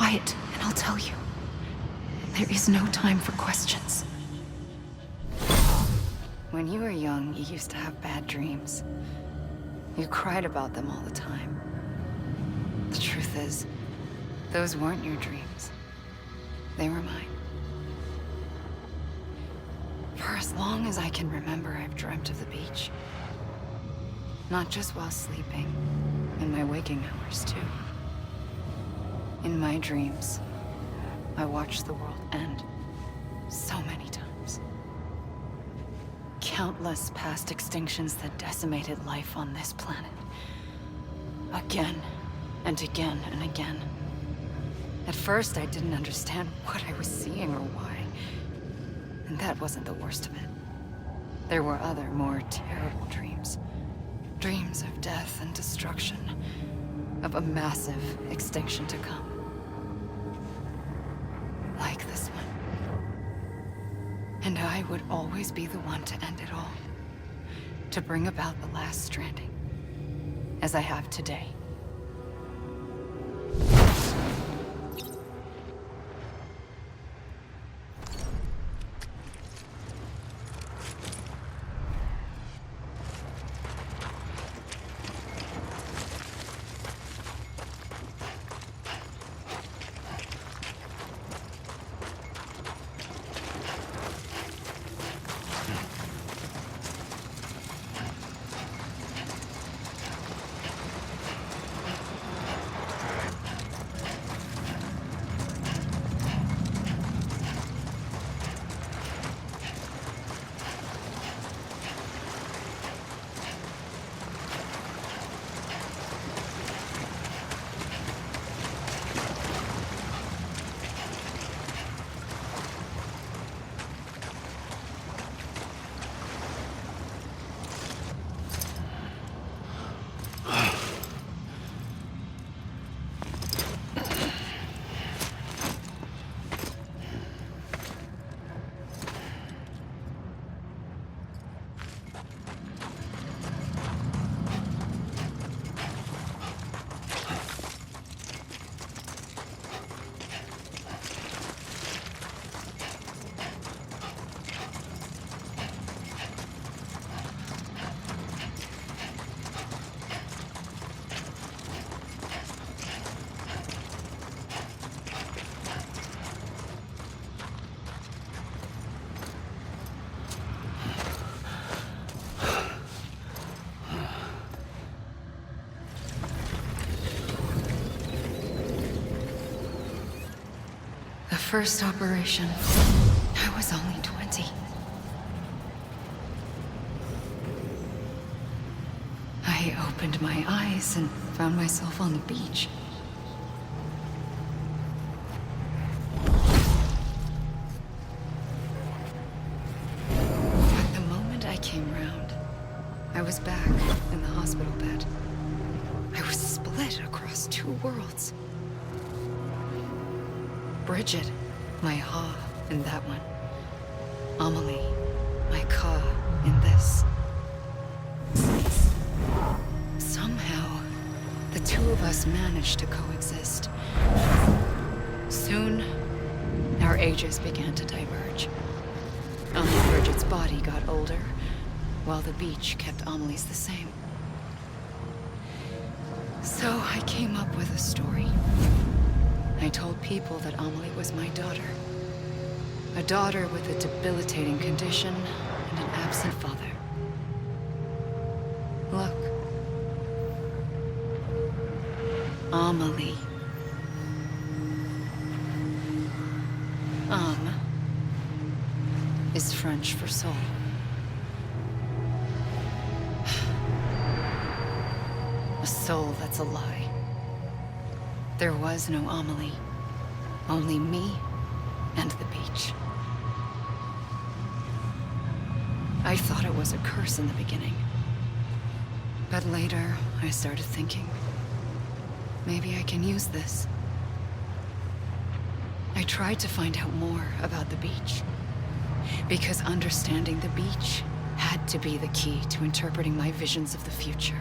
quiet, and I'll tell you. There is no time for questions. When you were young, you used to have bad dreams. You cried about them all the time. The truth is, those weren't your dreams. They were mine. For as long as I can remember, I've dreamt of the beach. Not just while sleeping, in my waking hours too. In my dreams, I watched the world end so many times. Countless past extinctions that decimated life on this planet. Again, and again, and again. At first, I didn't understand what I was seeing or why. And that wasn't the worst of it. There were other, more terrible dreams. Dreams of death and destruction. Of a massive extinction to come. Like this one. And I would always be the one to end it all. To bring about the last stranding. As I have today. First operation, I was only 20. I opened my eyes and found myself on the beach. But the moment I came round, I was back in the hospital bed. I was split across two worlds. Bridget, my Ha in that one. Amelie, my Ka in this. Somehow, the two of us managed to coexist. Soon, our ages began to diverge. Only Bridget's body got older, while the beach kept Amelie's the same. So I came up with a story. I told people that Amelie was my daughter. A daughter with a debilitating condition and an absent father. Look. Amelie. Âme is French for soul. A soul that's a lie. There was no Amelie. Only me and the beach. I thought it was a curse in the beginning. But later, I started thinking, maybe I can use this. I tried to find out more about the beach. Because understanding the beach had to be the key to interpreting my visions of the future.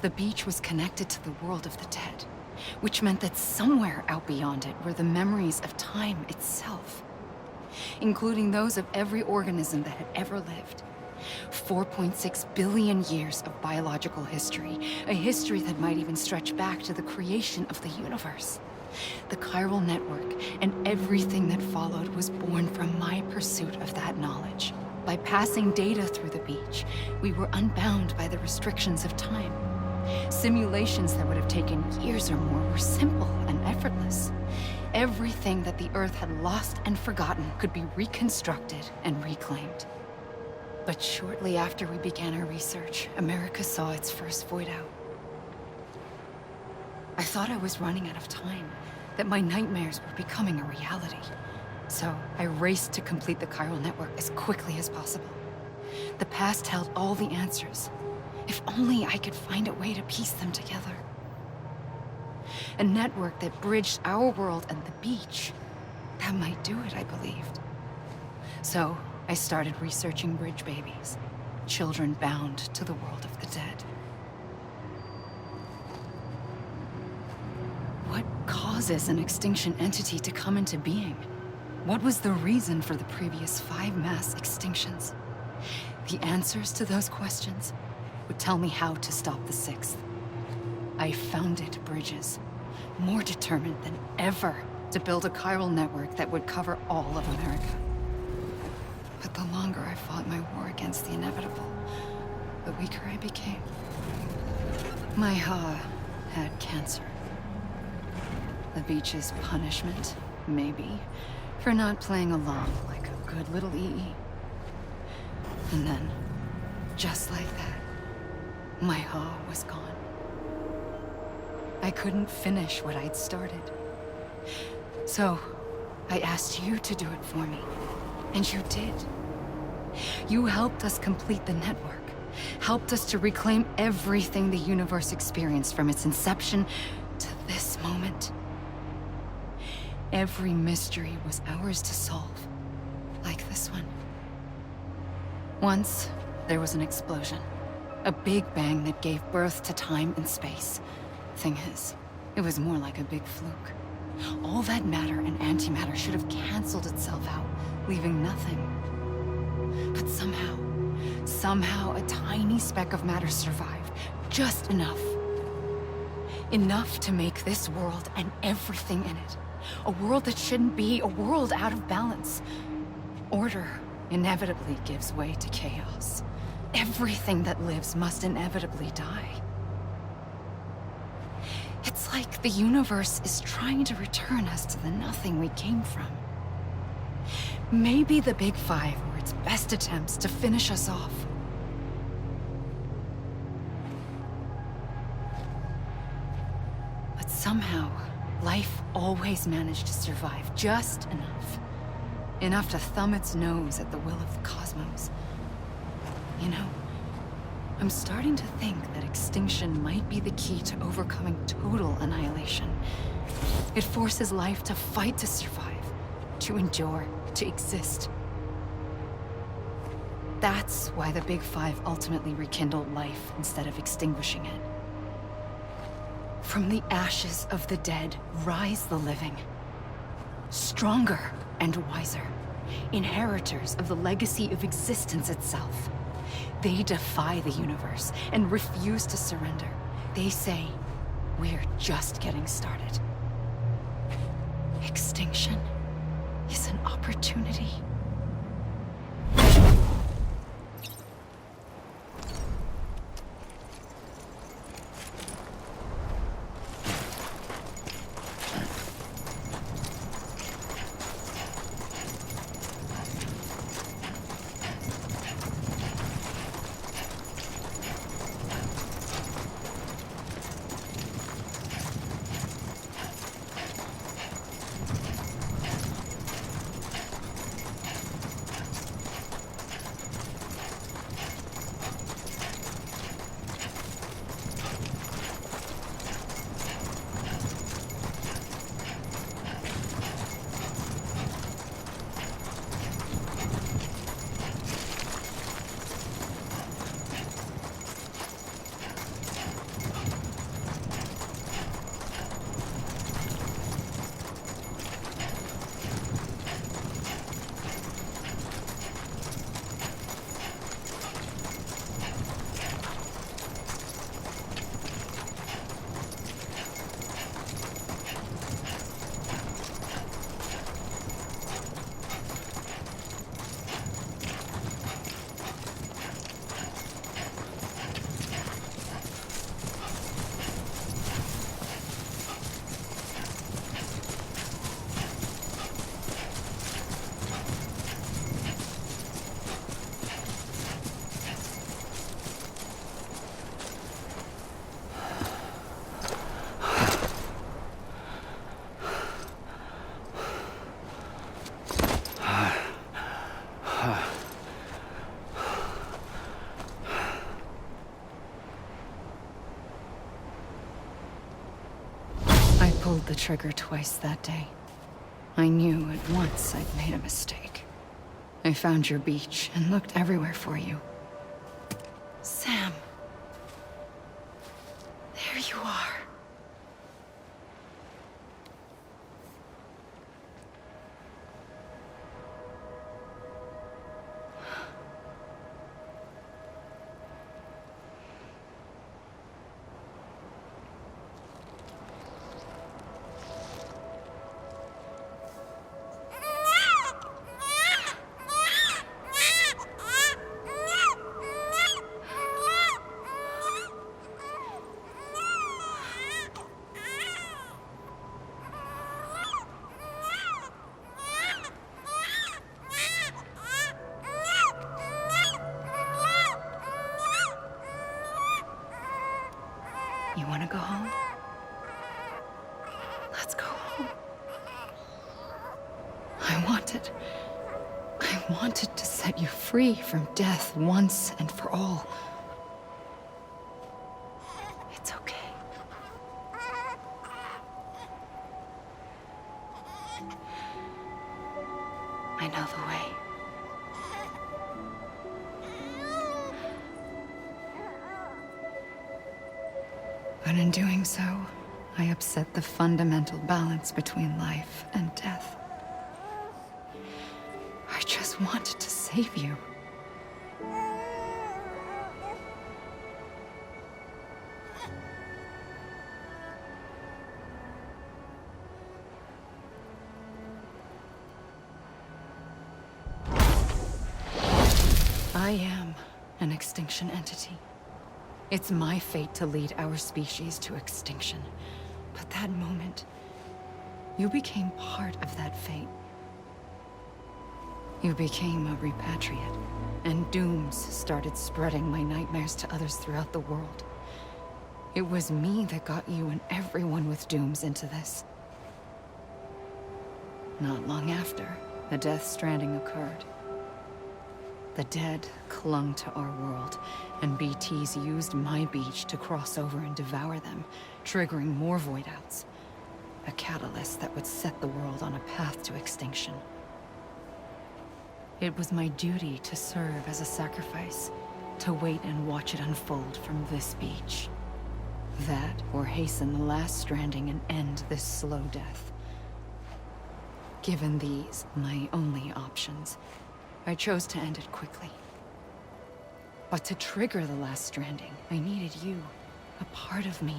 The beach was connected to the world of the dead, which meant that somewhere out beyond it were the memories of time itself, including those of every organism that had ever lived. 4.6 billion years of biological history, a history that might even stretch back to the creation of the universe. The chiral network and everything that followed was born from my pursuit of that knowledge. By passing data through the beach, we were unbound by the restrictions of time. Simulations that would have taken years or more were simple and effortless. Everything that the Earth had lost and forgotten could be reconstructed and reclaimed. But shortly after we began our research, America saw its first void out. I thought I was running out of time, that my nightmares were becoming a reality. So I raced to complete the chiral network as quickly as possible. The past held all the answers. If only I could find a way to piece them together. A network that bridged our world and the beach. That might do it, I believed. So I started researching bridge babies, children bound to the world of the dead. What causes an extinction entity to come into being? What was the reason for the previous 5 mass extinctions? The answers to those questions would tell me how to stop the 6th. I founded bridges, more determined than ever to build a chiral network that would cover all of America. But the longer I fought my war against the inevitable, the weaker I became. My Ha had cancer. The beach's punishment, maybe, for not playing along like a good little EE. And then, just like that, my Ha was gone. I couldn't finish what I'd started. So, I asked you to do it for me. And you did. You helped us complete the network. Helped us to reclaim everything the universe experienced from its inception to this moment. Every mystery was ours to solve. Like this one. Once, there was an explosion. A big bang that gave birth to time and space. Thing is, it was more like a big fluke. All that matter and antimatter should have canceled itself out, leaving nothing. But somehow a tiny speck of matter survived. Just enough. Enough to make this world and everything in it. A world that shouldn't be, a world out of balance. Order inevitably gives way to chaos. Everything that lives must inevitably die. It's like the universe is trying to return us to the nothing we came from. Maybe the Big Five were its best attempts to finish us off. But somehow, life always managed to survive just enough. Enough to thumb its nose at the will of the cosmos. You know, I'm starting to think that extinction might be the key to overcoming total annihilation. It forces life to fight to survive, to endure, to exist. That's why the Big Five ultimately rekindled life instead of extinguishing it. From the ashes of the dead rise the living. Stronger and wiser. Inheritors of the legacy of existence itself. They defy the universe and refuse to surrender. They say, we're just getting started. Extinction is an opportunity. pulled the trigger twice that day. I knew at once I'd made a mistake. I found your beach and looked everywhere for you. Sam. There you are. You want to go home? Let's go home. I wanted to set you free from death once and for all. It's okay. I know the way. But in doing so, I upset the fundamental balance between life and death. I just wanted to save you. I am an extinction entity. It's my fate to lead our species to extinction. But that moment, you became part of that fate. You became a repatriate, and dooms started spreading my nightmares to others throughout the world. It was me that got you and everyone with dooms into this. Not long after, the Death Stranding occurred. The dead clung to our world, and BTs used my beach to cross over and devour them, triggering more void-outs. A catalyst that would set the world on a path to extinction. It was my duty to serve as a sacrifice, to wait and watch it unfold from this beach. That, or hasten the last stranding and end this slow death. Given these, my only options, I chose to end it quickly. But to trigger the last stranding, I needed you, a part of me.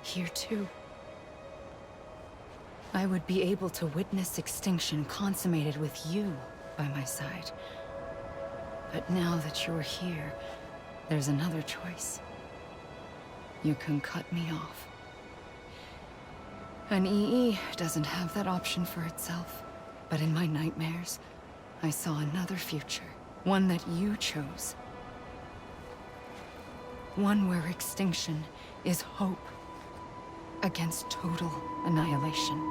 Here too. I would be able to witness extinction consummated with you by my side. But now that you're here, there's another choice. You can cut me off. An EE doesn't have that option for itself. But in my nightmares, I saw another future. One that you chose. One where extinction is hope against total annihilation.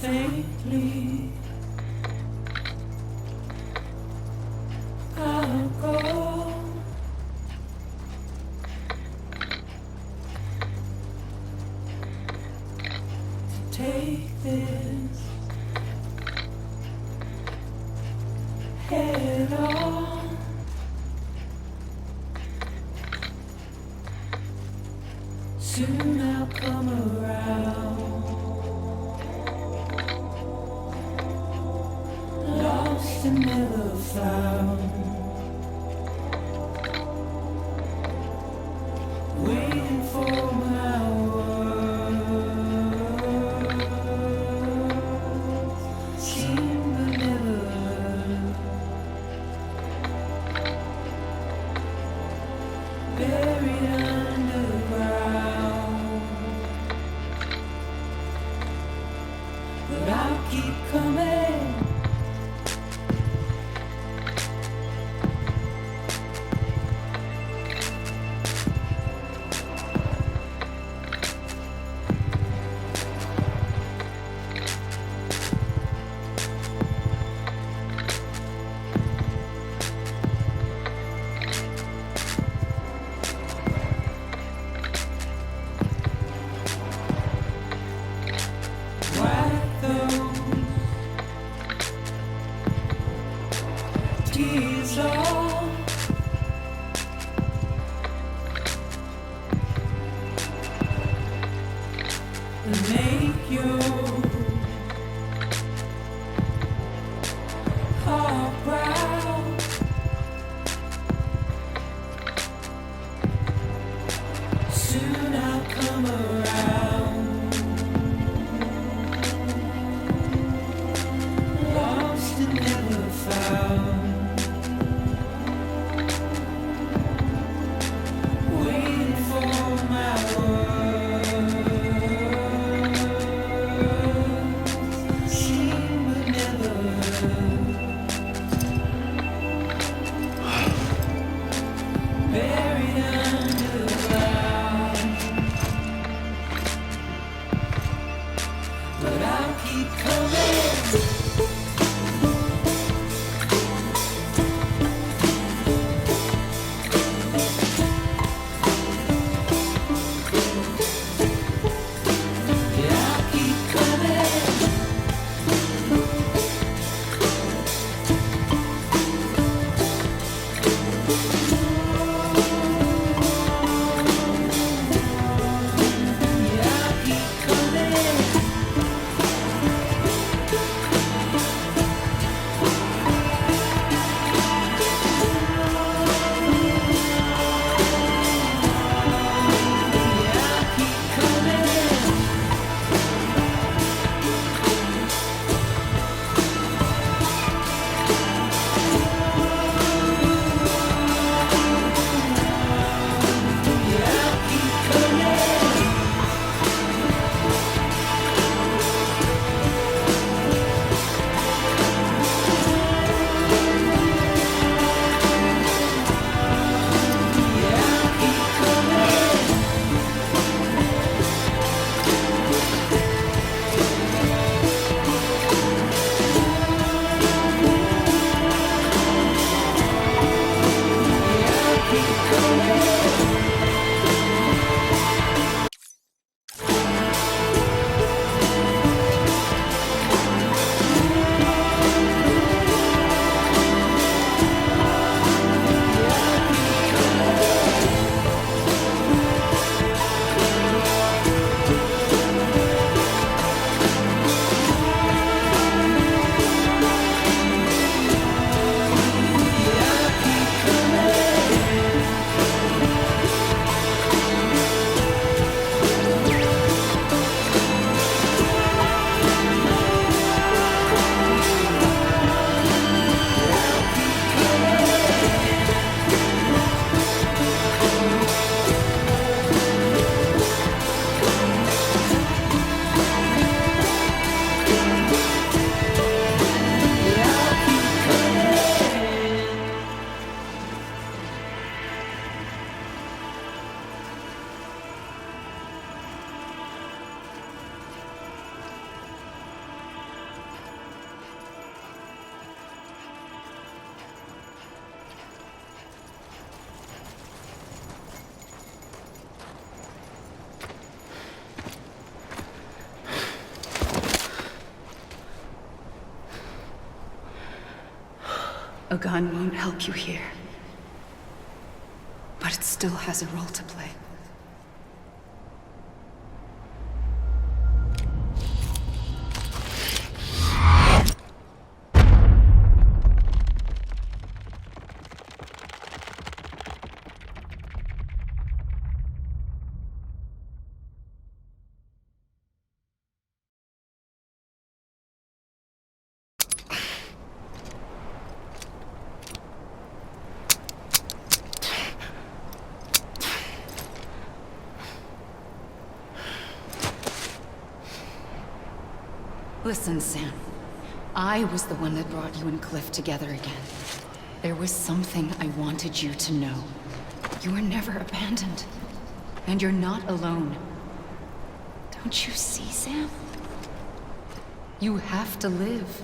Faintly, I'll go to take this head on. Soon I'll come around. Lost and never found, waiting for but I'll keep coming. Wipe those tears off. And make your heart proud. Soon I'll come around. Lost and never found. Waiting for my words. Seen but never heard. Buried underground. But I'll keep coming. Yeah, I'll keep coming. Yeah, I'll keep coming. Yeah, I'll keep coming. Yeah, I'll keep coming. Yeah, I'll keep coming. Yeah, I'll keep coming. A gun won't help you here. But it still has a role to play. Listen, Sam. I was the one that brought you and Cliff together again. There was something I wanted you to know. You were never abandoned. And you're not alone. Don't you see, Sam? You have to live.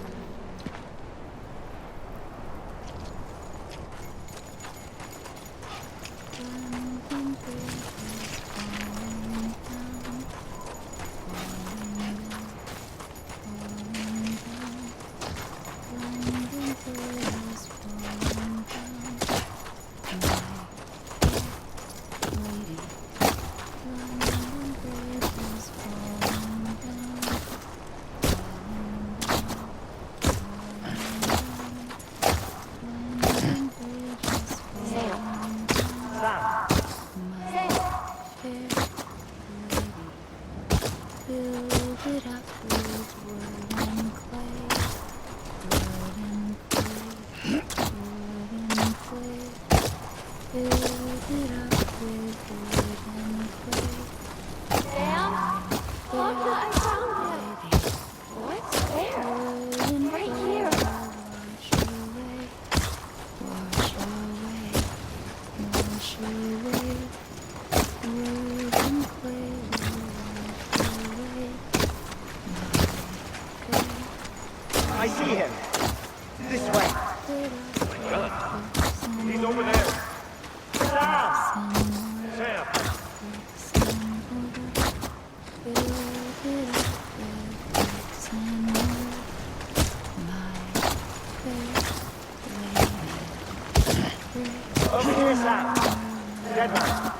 I see him. This way. He's over there. Sam! Sam! Over here, Sam. Dead man.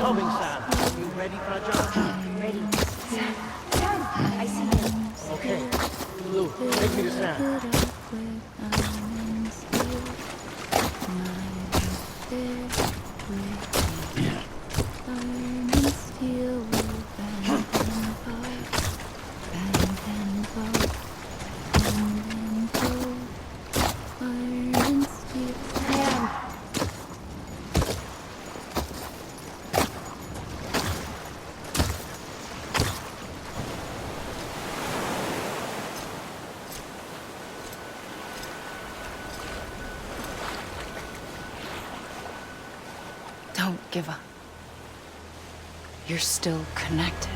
Coming, Sam. You ready for a job? Ready. Sam. Sam. I see him. Okay. Lou, take me to Sam. Don't give up. You're still connected.